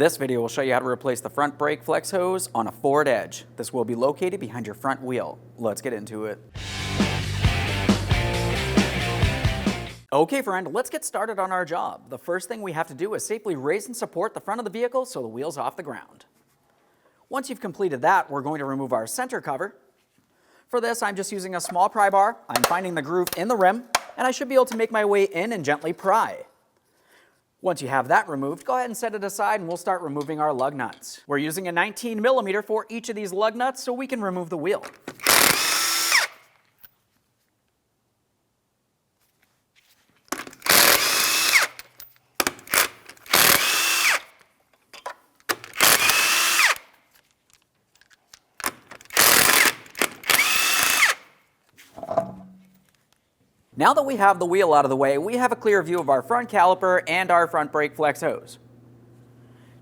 This video will show you how to replace the front brake flex hose on a Ford Edge. This will be located behind your front wheel. Let's get into it. Okay friend, let's get started on our job. The first thing we have to do is safely raise and support the front of the vehicle so the wheel's off the ground. Once you've completed that, we're going to remove our center cover. For this, I'm just using a small pry bar. I'm finding the groove in the rim, and I should be able to make my way in and gently pry. Once you have that removed, go ahead and set it aside and we'll start removing our lug nuts. We're using a 19mm for each of these lug nuts so we can remove the wheel. Now that we have the wheel out of the way, we have a clear view of our front caliper and our front brake flex hose.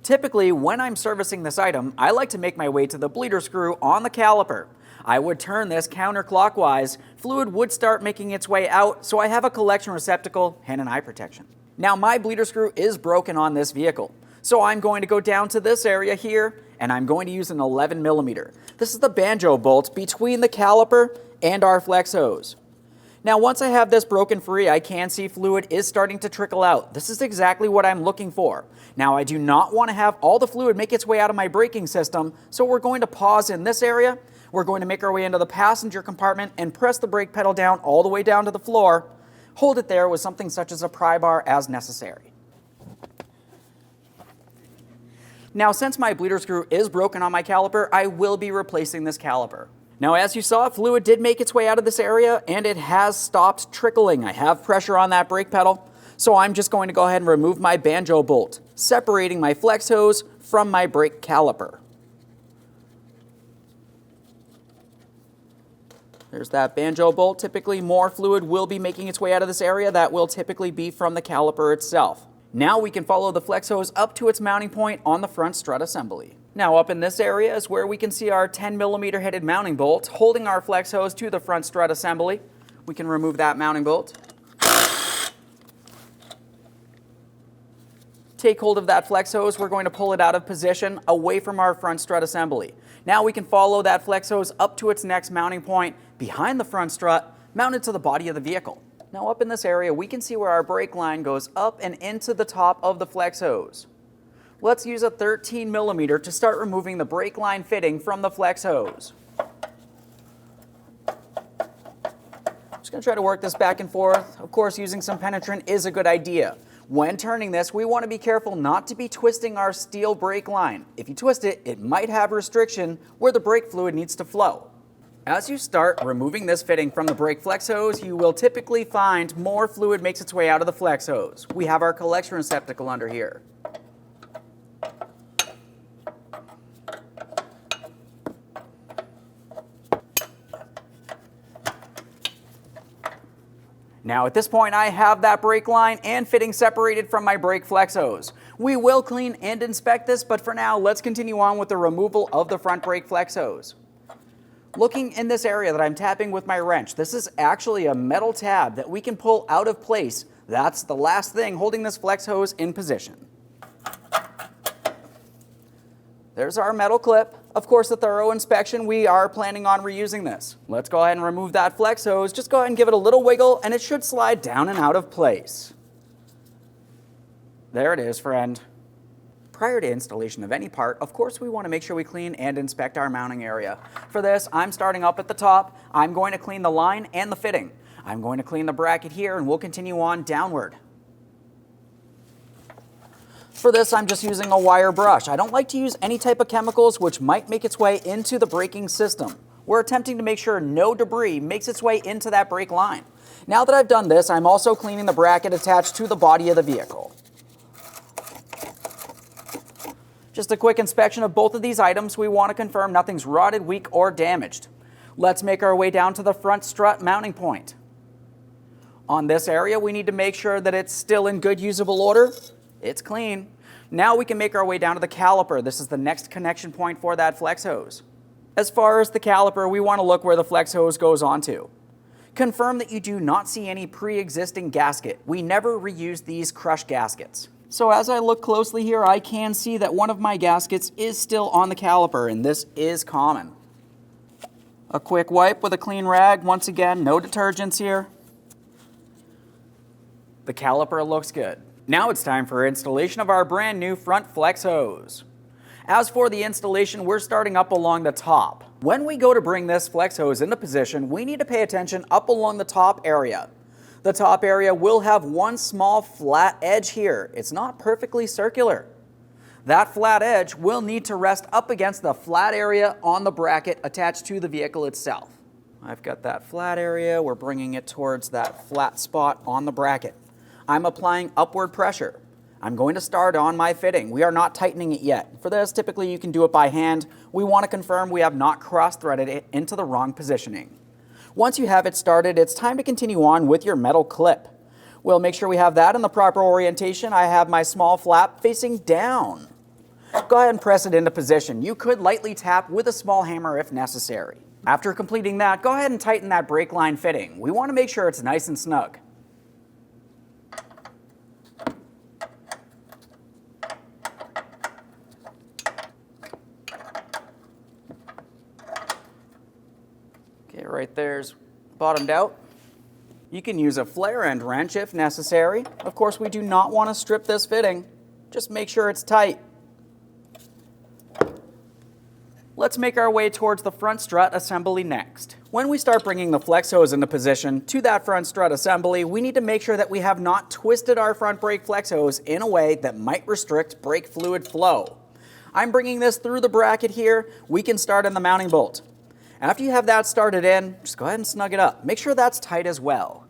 Typically, when I'm servicing this item, I like to make my way to the bleeder screw on the caliper. I would turn this counterclockwise, fluid would start making its way out, so I have a collection receptacle and an eye protection. Now my bleeder screw is broken on this vehicle, so I'm going to go down to this area here, and I'm going to use an 11mm. This is the banjo bolt between the caliper and our flex hose. Now once I have this broken free, I can see fluid is starting to trickle out. This is exactly what I'm looking for. Now I do not want to have all the fluid make its way out of my braking system, so we're going to pause in this area. We're going to make our way into the passenger compartment and press the brake pedal down all the way down to the floor. Hold it there with something such as a pry bar as necessary. Now since my bleeder screw is broken on my caliper, I will be replacing this caliper. Now as you saw, fluid did make its way out of this area and it has stopped trickling. I have pressure on that brake pedal, so I'm just going to go ahead and remove my banjo bolt, separating my flex hose from my brake caliper. There's that banjo bolt. Typically more fluid will be making its way out of this area. That will typically be from the caliper itself. Now we can follow the flex hose up to its mounting point on the front strut assembly. Now up in this area is where we can see our 10mm headed mounting bolt holding our flex hose to the front strut assembly. We can remove that mounting bolt. Take hold of that flex hose. We're going to pull it out of position away from our front strut assembly. Now we can follow that flex hose up to its next mounting point behind the front strut, mounted to the body of the vehicle. Now up in this area, we can see where our brake line goes up and into the top of the flex hose. Let's use a 13mm to start removing the brake line fitting from the flex hose. Just going to try to work this back and forth. Of course, using some penetrant is a good idea. When turning this, we want to be careful not to be twisting our steel brake line. If you twist it, it might have restriction where the brake fluid needs to flow. As you start removing this fitting from the brake flex hose, you will typically find more fluid makes its way out of the flex hose. We have our collection receptacle under here. Now at this point I have that brake line and fitting separated from my brake flex hose. We will clean and inspect this, but for now let's continue on with the removal of the front brake flex hose. Looking in this area that I'm tapping with my wrench, this is actually a metal tab that we can pull out of place. That's the last thing holding this flex hose in position. There's our metal clip. Of course, a thorough inspection, we are planning on reusing this. Let's go ahead and remove that flex hose. Just go ahead and give it a little wiggle and it should slide down and out of place. There it is, friend. Prior to installation of any part, of course, we want to make sure we clean and inspect our mounting area. For this, I'm starting up at the top. I'm going to clean the line and the fitting. I'm going to clean the bracket here and we'll continue on downward. For this, I'm just using a wire brush. I don't like to use any type of chemicals which might make its way into the braking system. We're attempting to make sure no debris makes its way into that brake line. Now that I've done this, I'm also cleaning the bracket attached to the body of the vehicle. Just a quick inspection of both of these items. We want to confirm nothing's rotted, weak, or damaged. Let's make our way down to the front strut mounting point. On this area, we need to make sure that it's still in good usable order. It's clean. Now we can make our way down to the caliper. This is the next connection point for that flex hose. As far as the caliper, we want to look where the flex hose goes onto. Confirm that you do not see any pre-existing gasket. We never reuse these crush gaskets. So as I look closely here, I can see that one of my gaskets is still on the caliper, and this is common. A quick wipe with a clean rag. Once again, no detergents here. The caliper looks good. Now it's time for installation of our brand new front flex hose. As for the installation, we're starting up along the top. When we go to bring this flex hose into position, we need to pay attention up along the top area. The top area will have one small flat edge here. It's not perfectly circular. That flat edge will need to rest up against the flat area on the bracket attached to the vehicle itself. I've got that flat area. We're bringing it towards that flat spot on the bracket. I'm applying upward pressure. I'm going to start on my fitting. We are not tightening it yet. For this, typically you can do it by hand. We want to confirm we have not cross-threaded it into the wrong positioning. Once you have it started, it's time to continue on with your metal clip. We'll make sure we have that in the proper orientation. I have my small flap facing down. Go ahead and press it into position. You could lightly tap with a small hammer if necessary. After completing that, go ahead and tighten that brake line fitting. We want to make sure it's nice and snug. Okay, right there's bottomed out. You can use a flare end wrench if necessary. Of course, we do not want to strip this fitting. Just make sure it's tight. Let's make our way towards the front strut assembly next. When we start bringing the flex hose into position to that front strut assembly, we need to make sure that we have not twisted our front brake flex hose in a way that might restrict brake fluid flow. I'm bringing this through the bracket here. We can start on the mounting bolt. After you have that started in, just go ahead and snug it up. Make sure that's tight as well.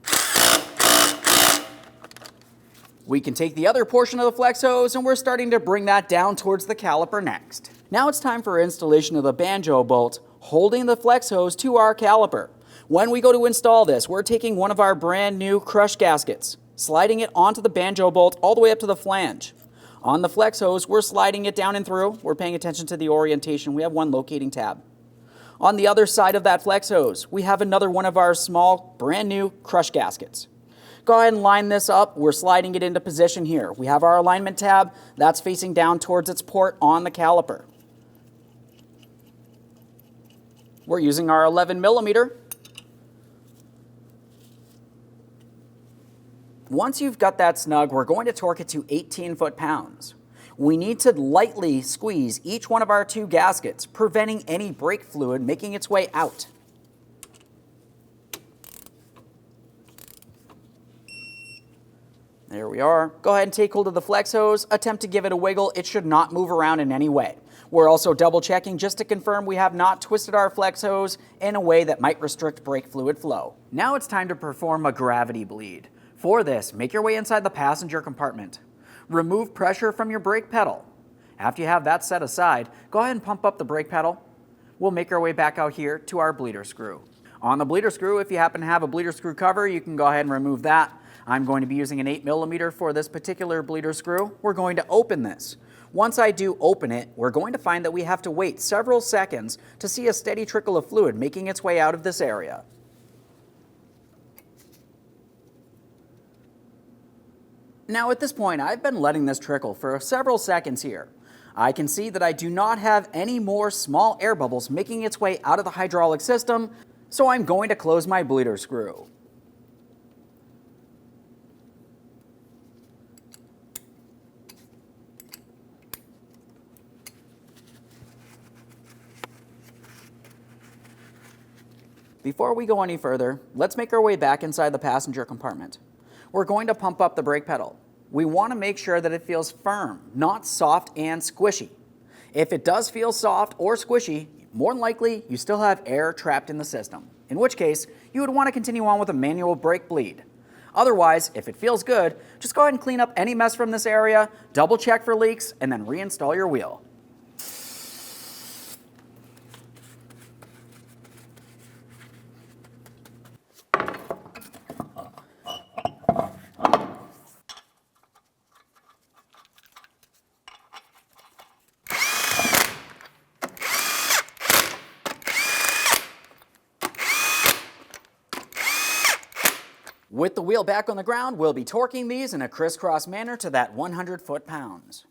We can take the other portion of the flex hose and we're starting to bring that down towards the caliper next. Now it's time for installation of the banjo bolt holding the flex hose to our caliper. When we go to install this, we're taking one of our brand new crush gaskets, sliding it onto the banjo bolt all the way up to the flange. On the flex hose, we're sliding it down and through. We're paying attention to the orientation. We have one locating tab. On the other side of that flex hose, we have another one of our small, brand new crush gaskets. Go ahead and line this up. We're sliding it into position here. We have our alignment tab. That's facing down towards its port on the caliper. We're using our 11 millimeter. Once you've got that snug, we're going to torque it to 18 foot-pounds. We need to lightly squeeze each one of our two gaskets, preventing any brake fluid making its way out. There we are. Go ahead and take hold of the flex hose. Attempt to give it a wiggle. It should not move around in any way. We're also double checking just to confirm we have not twisted our flex hose in a way that might restrict brake fluid flow. Now it's time to perform a gravity bleed. For this, make your way inside the passenger compartment. Remove pressure from your brake pedal. After you have that set aside, go ahead and pump up the brake pedal. We'll make our way back out here to our bleeder screw. On the bleeder screw, if you happen to have a bleeder screw cover, you can go ahead and remove that. I'm going to be using an 8 millimeter for this particular bleeder screw. We're going to open this. Once I do open it, we're going to find that we have to wait several seconds to see a steady trickle of fluid making its way out of this area. Now at this point, I've been letting this trickle for several seconds here. I can see that I do not have any more small air bubbles making its way out of the hydraulic system, so I'm going to close my bleeder screw. Before we go any further, let's make our way back inside the passenger compartment. We're going to pump up the brake pedal. We want to make sure that it feels firm, not soft and squishy. If it does feel soft or squishy, more than likely you still have air trapped in the system, in which case you would want to continue on with a manual brake bleed. Otherwise, if it feels good, just go ahead and clean up any mess from this area, double check for leaks, and then reinstall your wheel. With the wheel back on the ground, we'll be torquing these in a crisscross manner to that 100 foot-pounds.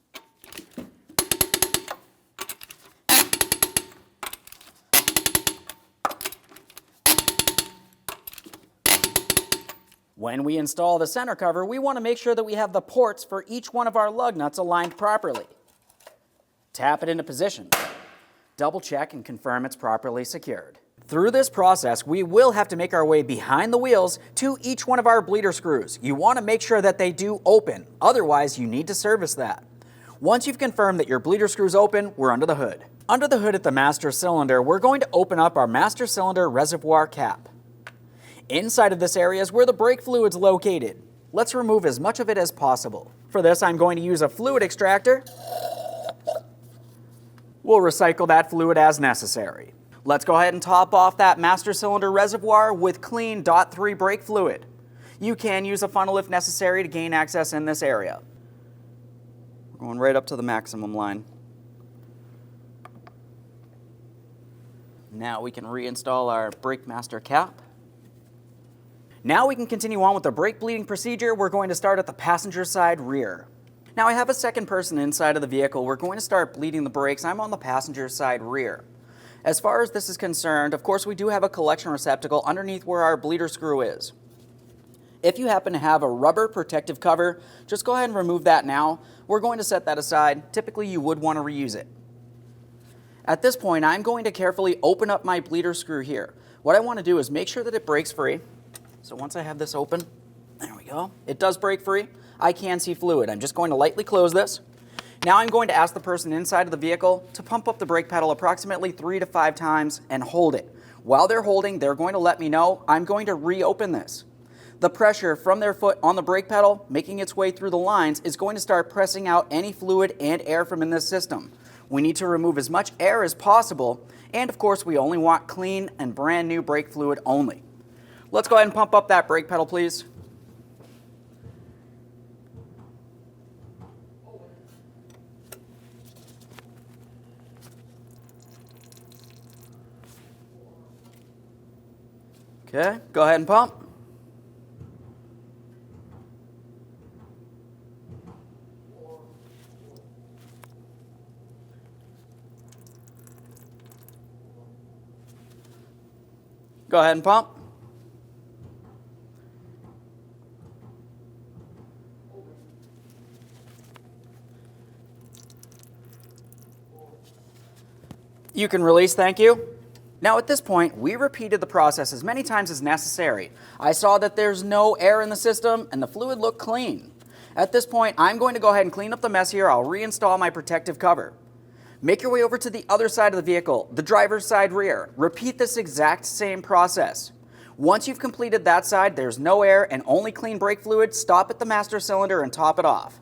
When we install the center cover, we want to make sure that we have the ports for each one of our lug nuts aligned properly. Tap it into position. Double check and confirm it's properly secured. Through this process, we will have to make our way behind the wheels to each one of our bleeder screws. You want to make sure that they do open, otherwise you need to service that. Once you've confirmed that your bleeder screws open, we're under the hood. Under the hood at the master cylinder, we're going to open up our master cylinder reservoir cap. Inside of this area is where the brake fluid's located. Let's remove as much of it as possible. For this, I'm going to use a fluid extractor. We'll recycle that fluid as necessary. Let's go ahead and top off that master cylinder reservoir with clean .3 brake fluid. You can use a funnel if necessary to gain access in this area. We're going right up to the maximum line. Now we can reinstall our brake master cap. Now we can continue on with the brake bleeding procedure. We're going to start at the passenger side rear. Now I have a second person inside of the vehicle. We're going to start bleeding the brakes. I'm on the passenger side rear. As far as this is concerned, of course we do have a collection receptacle underneath where our bleeder screw is. If you happen to have a rubber protective cover, just go ahead and remove that now. We're going to set that aside. Typically you would want to reuse it. At this point, I'm going to carefully open up my bleeder screw here. What I want to do is make sure that it breaks free. So once I have this open, there we go. It does break free. I can see fluid. I'm just going to lightly close this. Now I'm going to ask the person inside of the vehicle to pump up the brake pedal approximately 3 to 5 times and hold it. While they're holding, they're going to let me know. I'm going to reopen this. The pressure from their foot on the brake pedal, making its way through the lines, is going to start pressing out any fluid and air from in this system. We need to remove as much air as possible, and of course we only want clean and brand new brake fluid only. Let's go ahead and pump up that brake pedal, please. Okay, go ahead and pump. Go ahead and pump. You can release, thank you. Now at this point, we repeated the process as many times as necessary. I saw that there's no air in the system and the fluid looked clean. At this point, I'm going to go ahead and clean up the mess here. I'll reinstall my protective cover. Make your way over to the other side of the vehicle, the driver's side rear. Repeat this exact same process. Once you've completed that side, there's no air and only clean brake fluid, stop at the master cylinder and top it off.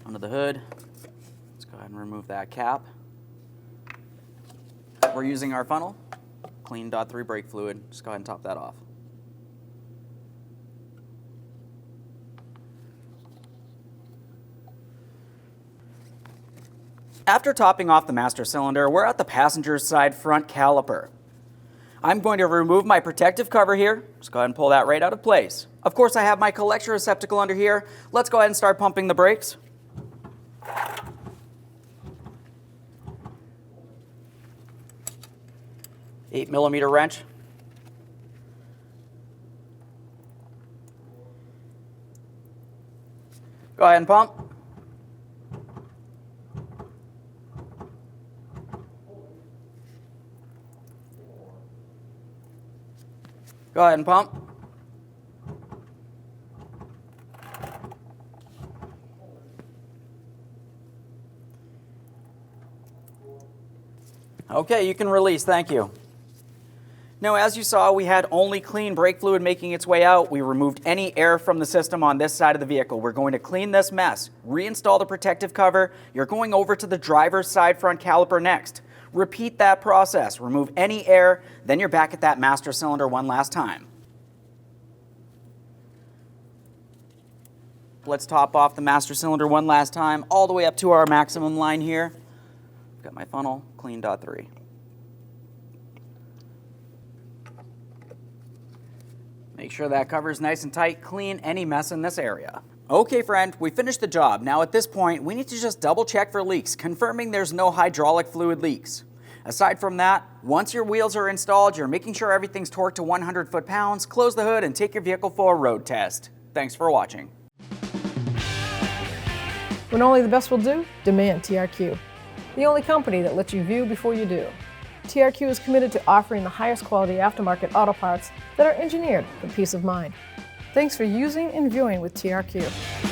Under the hood, let's go ahead and remove that cap. We're using our funnel, clean .3 brake fluid. Just go ahead and top that off. After topping off the master cylinder, we're at the passenger side front caliper. I'm going to remove my protective cover here. Just go ahead and pull that right out of place. Of course, I have my collection receptacle under here. Let's go ahead and start pumping the brakes. $8mm wrench. Go ahead and pump. Go ahead and pump. Okay, you can release, thank you. Now, as you saw, we had only clean brake fluid making its way out. We removed any air from the system on this side of the vehicle. We're going to clean this mess, reinstall the protective cover. You're going over to the driver's side front caliper next. Repeat that process. Remove any air, then you're back at that master cylinder one last time. Let's top off the master cylinder one last time, all the way up to our maximum line here. Got my funnel, clean dot 3. Make sure that cover's nice and tight, clean any mess in this area. Okay friend, we finished the job. Now at this point, we need to just double check for leaks, confirming there's no hydraulic fluid leaks. Aside from that, once your wheels are installed, you're making sure everything's torqued to 100 foot-pounds, close the hood and take your vehicle for a road test. Thanks for watching. When only the best will do, demand TRQ. The only company that lets you view before you do. TRQ is committed to offering the highest quality aftermarket auto parts that are engineered for peace of mind. Thanks for using and viewing with TRQ.